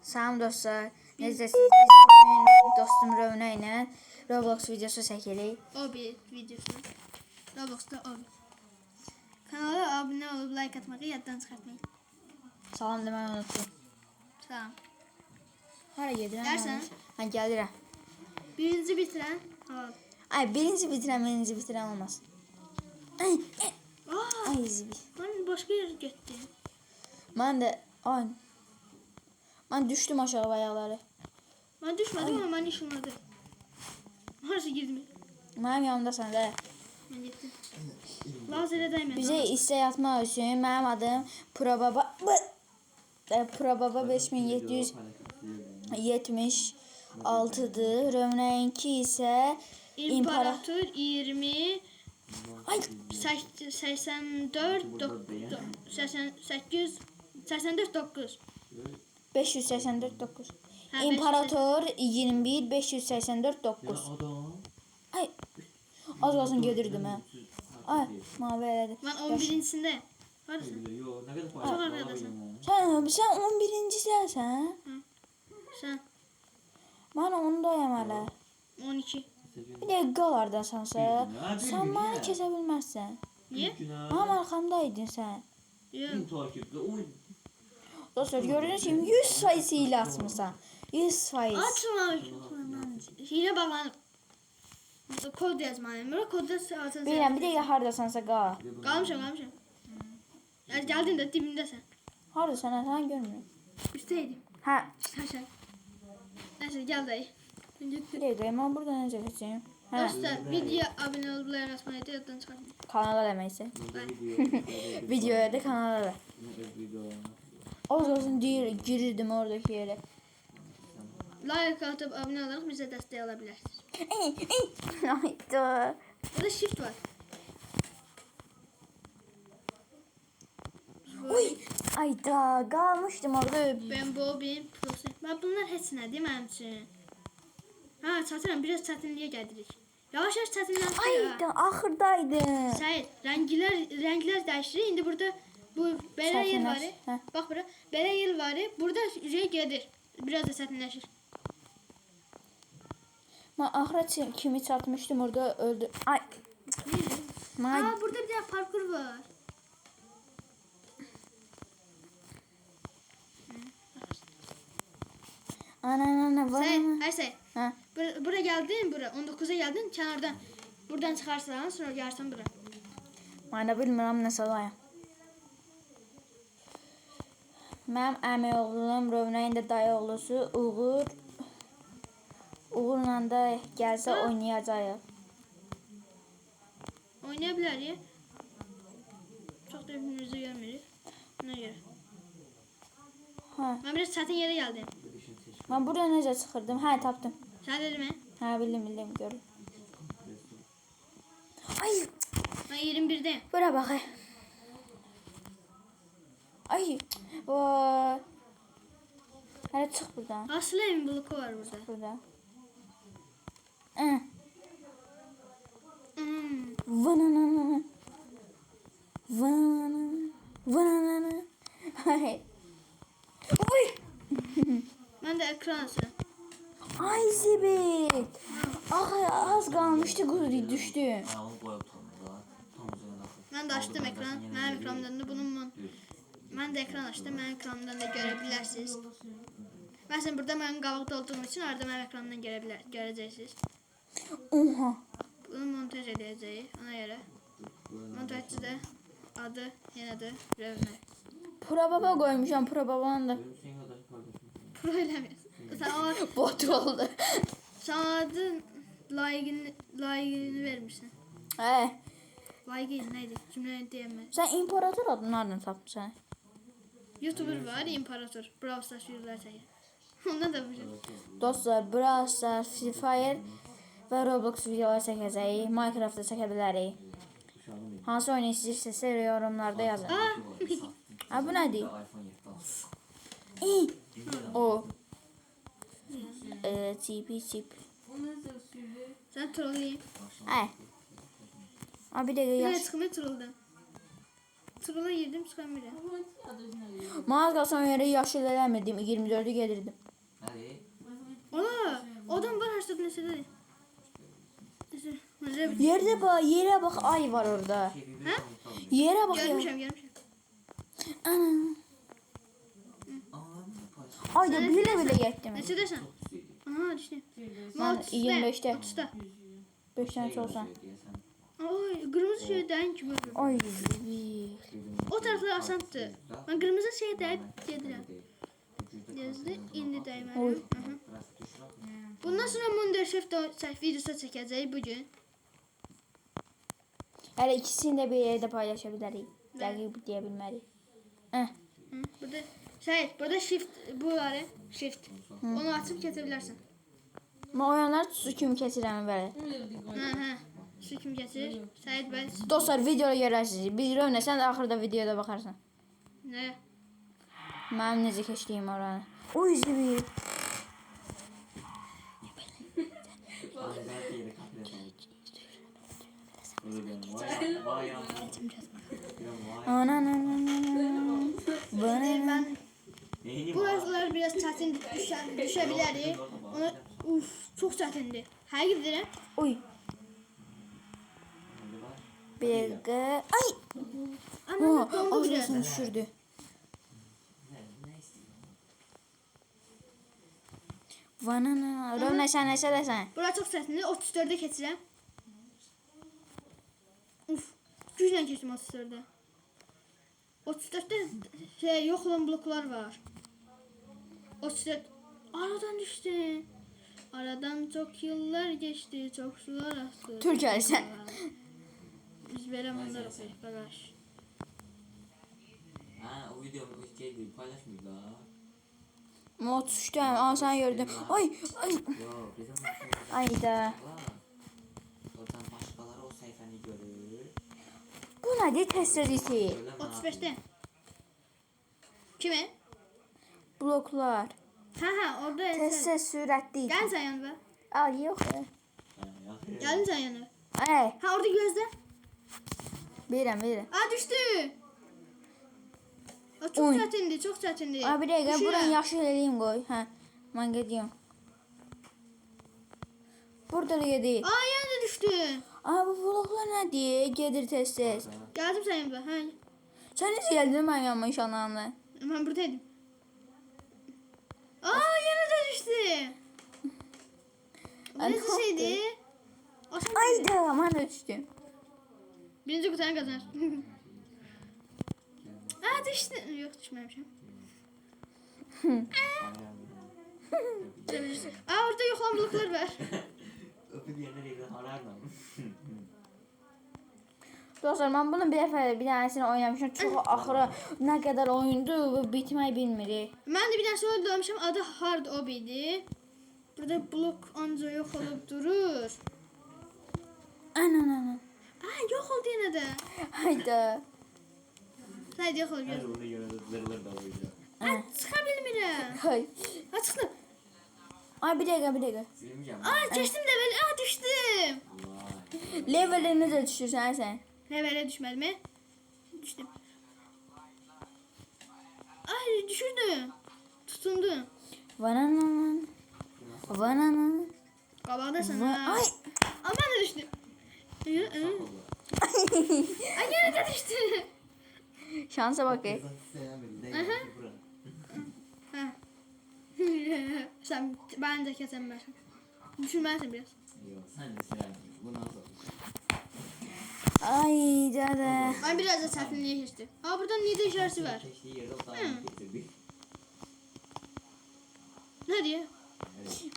Salam dostlar, necəsiniz? Biz dostum Rövnə ilə Roblox videosu çəkirik. O bir videosu. Roblox'ta o bir. Kanala abone olup like atmayı yaddan çıxartmayın. Salam deməyi unutdum. Tamam. Hara gedirəm? Gəlsən? Hə, gəlirəm. Birinci bitiren. Al. Ay, birinci bitirəm olmaz. Ay, Aa, ay zibi. ben başka yere gittim. Mən də, ay. Mən düşdüm aşağı ayaqları. Ben düşmedim ama ben ışınladım. Harası girdim. Mənim yanımdasan da. Ben gittim. Lazere değmedi. Bizə istək atmaq üçün mənim adım Probaba 5776-dır. Rövnəyinki isə İmparator 20 Ay, 84 9 584 9. Ha, İmparator 21 584 9. Ay, az qalsın gedirdim hə. Ay, mavi elədi. Ben 11'incisinde. Harası? Çok arkadasın. Sən 11-cisən? Sen Mən ondayam hələ. 12. Bir dəqiqə qalardasansa, sən məni kəsə bilməzsən. Niye? Mənim arxamdaydın sən. Yok. Dostlar, gördüğünüz gibi 100 sayısı ilə açmışsan. 100 sayısı. Açma. Hile bağlanıp. Kod yazmalıyım. Burada kodda atın. Bilirəm, bir dəqiqə hardasansa qal. Kalmışım. Yani geldin de dibindesin. Hardasan, sən görmürəm. Üstteydim. Hə, Aşağı. Neyse gel dayı. bir dəqiqə, mən burada necə keçeyim? Hə, Dostlar video abone olup like atmayı da yaddan çıkartmayın. kanala deməksə. Bye. Videoya da kanala da. Az olsun girirdim oradaki yere. Like atıp abone olarak bize destek alabilirsiniz. Hayda. Burada shift var. Uy, ayda qalmışdım orada. Ben Bobin Prosen. Ben bunlar hepsine değil mi benim için? Ha çatırım biraz çətinliyə gəlirik. Yavaş çətinləşir. Ayda axırdaydım. Sait renkler değişir. İndi burada bu belə yer var. Hə. Bak bura belə yer var. Burada şey gelir. Biraz da çətinləşir. Mən axıra kimi çatmışdım orada öldü. Ay. Mən Aa burada bir tane parkur var. ana Sait, var. her şey. Hə. Buraya geldin, 19'a geldin, kenardan buradan çıkarsan sonra gelsen buraya. Mən də bilmirəm nə salayam. Mənim əmi oğlum, Rövnəyin də dayı oğlusu Uğur. Uğurla da gəlsə oynayacağıq. Oynayabilir ya. Çok da hepimizi görmüyoruz. Buna göre. Hə. Ben biraz çətin yere geldim. Mən buraya necə çıxırdım? Hə, tapdım. Sen dedim mi? Hə, bildim, gördüm. Ay, Ben 21'deyim. bura bax. Ay, vay. Hələ çıx buradan. Asıl evin bloku var burada. Burada. Hı. Hmm. Vananana. Vananana. Vananana. Ay. Uy. Ben de ekran açıyorum. Ay zibit. Ah, az qalmışdı, düşdü. Ben de açtım ekran. Benim ekranımdan da bunun ben de ekran açtım. Benim ekranımdan da görebilirsiniz. Mesela burada benim qabaqda olduğum için arada benim ekranımdan göreceksiniz. Oha. Bunu montaj edeceğiz ona göre. Montajçı da adı yine de Rövnə. Probaba koymuşam, probabanı da. Pro eləmiyorsun. Sen o Bot oldu. sana adın layığını vermişsin. Hə. Layığı neydi? Cümleyi diyemez. Sən imperator adını tapmışsan. YouTuber var İmparator. Brawl Stars videolar çəkir. Ondan da bir şey. Dostlar, Brawl Stars, Free Fire və Roblox videolar çəkəcəyik. Minecraft-da çəkə bilərik. Hansı oyunu istəyirsinizsə yorumlarda yazın. Aa! Ha, bu nədir? O. Çip. Sen trolleyim. Hə. Ha, bir dəqiqə Bir yaz. de çıkımı trolldun. Tıkla girdim çıkamıyorum. Mağaz qalsam yere yaşıl eləmirdim. 24'ü gedirdim. Hadi. Ola, adam var haşladı nesədir? Nəsə, Yere bak ay var orada. Yere bak ya. görmüşəm. Ana. Ay da bile getdim. Neçə dəsən? Aha, düşdüm. Mən 25'te. 30'da. 5 tane olsan. Ay, qırmızı şey dəyin ki görürüm. Ay. O taraflar asandır. Mən qırmızı şey dəyib gedirəm. Yazdı, indi dəymədim. Bundan sonra Wonderchef videosu çəkəcək bugün. Hələ ikisini də bir yerdə paylaşa bilərik. Dəqiq deyə bilmərik. Burada shift bu var, shift. Onu açıb keçə bilərsən. Mən oyanlar su kimi keçirəm belə. Hə. Su kimi keçir. Səhid bəli. Dostlar videoda görərsiniz. Bir rövnə sən də axırda videoda baxarsan. Nə? Mənim necə keçdiyim oranı. Oy zibi. Ana. Ben buralar biraz çətin düşə bilərik. Ona çox çətindir. Həqiqət deyirəm. Oy. Bir dəqiqə. Ay. Ana dondu biraz. Ağzını düşürdü. Vanana. Rövnə sən nəsə desən. Bura çox çətindir. 34-də keçirəm. Güclə keçdim 34-də. 34'te yok olan bloklar var. 34 aradan düştü. Aradan çok yıllar geçti, çok sular aktı. Türkiye sen. Biz verem onları okuyup bagaj. Ha, o videomu şeydi paylaşmıyor da. Mod düştüm. Aa sen gördüm. Ay. Yok, bizim Ayda. oradan başkaları o sayfanı görür. Bu nədir testlərisi? 35'te. Kime? Bloklar. Ha orada Testlər sürətli. Gel sen yanına. Al yox. Geldim sen yanına. Ay, Ha orada gözle. verirəm. Aa düştü. Aa, çok Oy. çetindi, çok çetindi. Abi bir dəqiqə Düşürəm. buranı yaxşı eləyim qoy. Hə. Mən gedirəm. Burada da gedir. Aa yine de düştü. Aa bu bloklar nədir? Gedir test. Geldim sen yanına. Ha. Sən necə gəldin mən yanıma inşallah? Ben buradaydım. Aa yine de düştü. Bu Ay, nasıl şeydi? Aşağı Ayda mən də düşdüm. birinci kutuyu kazanır. Aa düştü. Yok düşmemişim. Aa orada yok olan bloklar var. Öpüp yerine değil, harardım. Dostlar mən bunu bir dəfə bir dənəsini oynamışam. Çox axırı nə qədər oyundu və bitmək bilmir. Ben de bir tane soru doğmuşum. Adı Hard Obi'di. Burada blok anca yok olup durur. Ana. Aa yok oldu yine de. Hayda. Haydi yok oldu. Her onu göre zırılır da oyuncu. Aa çıkabilirim. Hay. Aa çıktım. Ay bir dəqiqə. Silmeyeceğim. Aa geçtim level. Aa düştüm. Vay. Level'ə necə düşürsən sən? Levele düşmedi mi? Düştüm. Ay düşürdüm. Tutundum. Vananan. Kabağdasın ha. Ay. Ama ben de düştüm. Ay yine de düştü. Şansa bak. Ha. Sen ben de kesemezsin. Düşünmezsin biraz. Yok, sen de silahın. Bu nasıl? Ay dada. Ben biraz da çetinliğe geçtim. Aa burada nida işareti var. Geçtiği yerde o zaman getirdik. Ne diyor?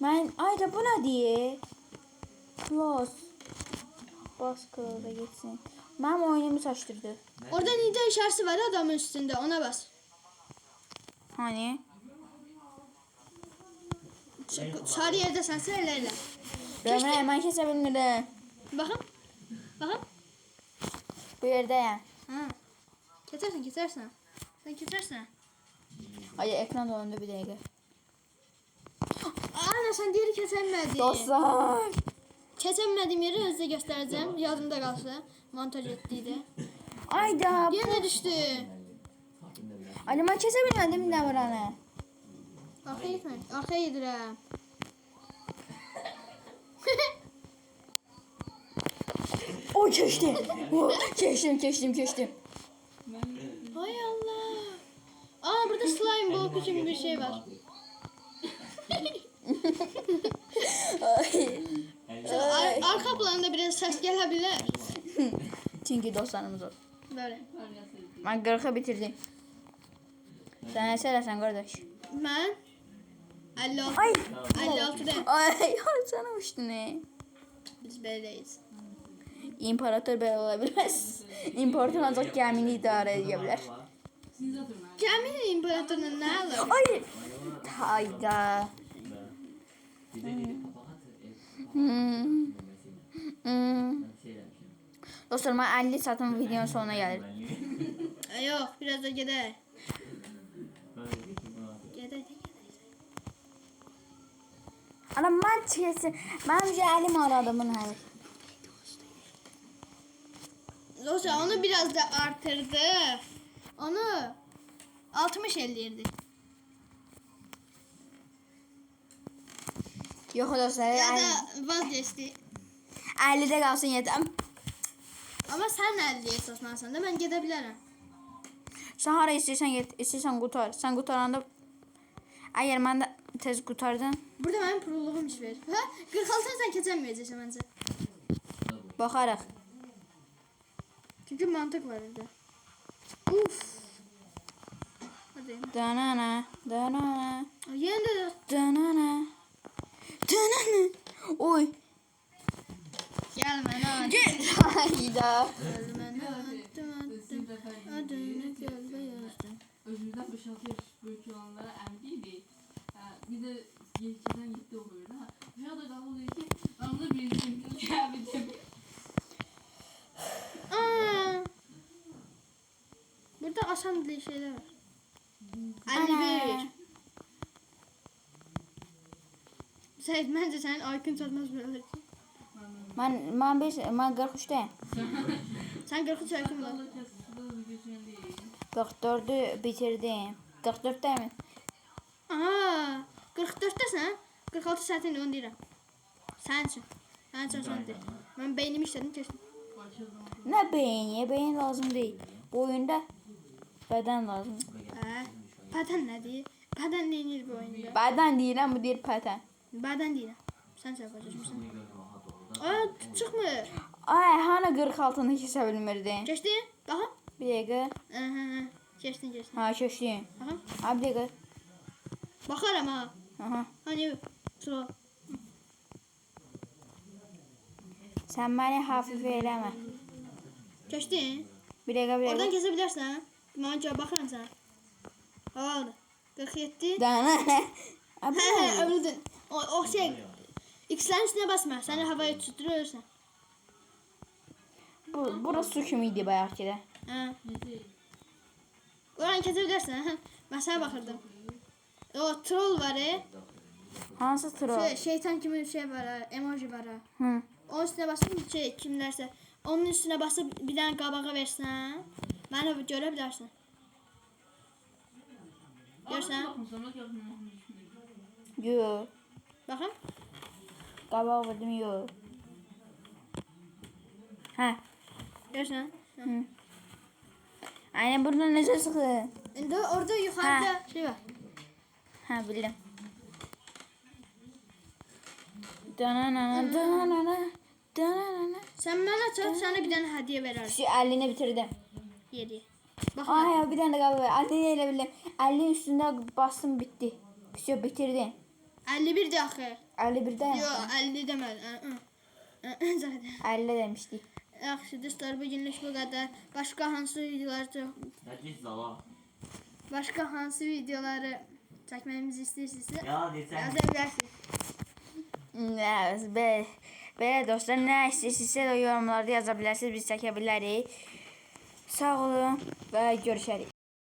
Mən ayda bu nədir? Close. Bas close getsin. Mənim oyunumu çaşdırdı. Orada nida işareti var adamın üstünde, ona bas. Hani? Sarı yerde sen söylerle. Rəmrə, mən kəsə bilmirəm. Bakın. Bakın. Bu yerdəyəm. Ha. Kesersin. Sen kesersin. Ay ekran dolandı bir dəqiqə. Ana sen diğeri kesemedin. Dostlar. Kesemediğim yeri size göstereceğim. Yadımda kalsa. Montaj ettiydi. Ayda. Yenə düşdü. Farkında bile. Ali mən kəsə bilmədim nə var ana. Arxaya getmə. Arxaya gedirəm. O keçdim. Keçdim. Hay Allah. Aa burada slime bloku kimi bir şey var. Arka planda biraz ses gelebilir. Çünki dostlarımız olsun. Böyle. Mən 40'ı bitirdim. Sən nə söyləsən qardaş? Ben 56. Ay. 56'da. Ay, sana uçdu ne? Biz böyleyiz. İmparator belə ola bilməz. İmparator ancaq gəmini idarə edə bilər. Geminin imparatoruna ne alır? Ay. Hayda. Bir de gelip kapak atır. Hmm. Ben şey demişim. Dostlar, mən 50 satım videonun sonuna gəlir. Yok biraz da gider. Böyle bir ki buna atır. Gider. Ana mən çəksin. Mən əlim aradı bunu hər. Dostlar onu biraz da artırdı. Onu 60 elliydi. Yox dostlar, Ya da vazgeçti. 50-də qalsın yetəm. Ama sen 50'ye esaslansan da ben gidebilirim. Sən hara istəyirsən get, istəyirsən qutar. Sən qutaranda əgər mən də tez qutardın, Burada benim proloğum iş verir. Ha? 46'dan sen keçemeyeceksin bence. baxarıq. Çünkü mantık var orada. Uf. Hadi. Danana, danana, Yeni de danana. Danana. Oy. gelme lan. Gel. Hayda. Gelme lan. Adını gölde yazdım. Özümüzden 5-6 yaş büyük olanlara emdiydi. Bir de geçiden gitti oluyor da. Ya da daha oluyor ki ben bunu bildim. Ya bir de Aa. Burada asan bir şeyler var. Ana. 51. Seyit bence sen Aykın çatmaz böyle. Mən 43-dəyim. Sen 43 Aykın var. Allah kesiştirdi bir geçen değil. 44-ü bitirdim. 44-dəyim. Aa. 44'tesin. 46 saatin 10 lira. Sen için. Sen için son değil. Ben beynimi işledim kesin. Başladım. Nə beyin? Beyin lazım deyil. Bu oyunda bədən lazım. Paten ne diye? Paten neyinir bu oyunda? Bədən deyirəm, bu deyir pətən. Baden değil. Sen yapacaksın. Aa çıkmı? Ay, hani 46-nı kəsə bilmirdi. Geçti. Bakın. Bir dəqiqə. Aha. Geçtin geçtin. Ha, köşdüyüm. Aha. Ha, bir dəqiqə. Bakarım ha. Aha. Hani sıra. Sən məni hafif eləmə. Geçtin. Bir dəqiqə, bir Oradan dəqiqə. kesebilirsin ha. Bana bakarım sen. Havalı. 47. Dana. He öldün. O şey. X'lerin üstüne basma. Seni havaya tutturuyorsun. Burası su kimi idi bayaq ki də. Ha. Oradan kesebilirsin ha. Ben sana bakırdım. O troll var ya. Hansı troll? Şeytan gibi bir şey var ha. Emoji var ha. Hı. Onun üstüne basıp şey kimlerse. Onun üstüne basıp bir tane kabağa versen. Ben de görebilirsin. Görsen. Bakın sonra yapmam. Yo. Bakın. Qabaq vurdum, yo. Hə. Görsen. Aynen burada necə çıxdı? Şimdi orada yukarıda şey var. Hə, bildim. Danana, danana, danana. Sen bana çal sana bir tane hediye verir. Şu 50-ni bitirdim. 7. Bakın. Ay ya, bir dənə də qaldı. 50-ni elə bildim. 50-nin üstündə bastım, bitdi. Şu bitirdim. 51 de axı. 51-də. Yok 50 demedim. Zaten. 50 demişdik. Yaxşı dostlar bugünlük bu kadar. Başka hansı videoları Herkes zava. başka hansı videoları çekmemizi istiyorsanız Ya desem. yazabilirsiniz. Belə dostlar, nə istəyirsinizsə də yorumlarda yaza bilərsiniz, biz çəkə bilərik. Sağ olun və görüşərik.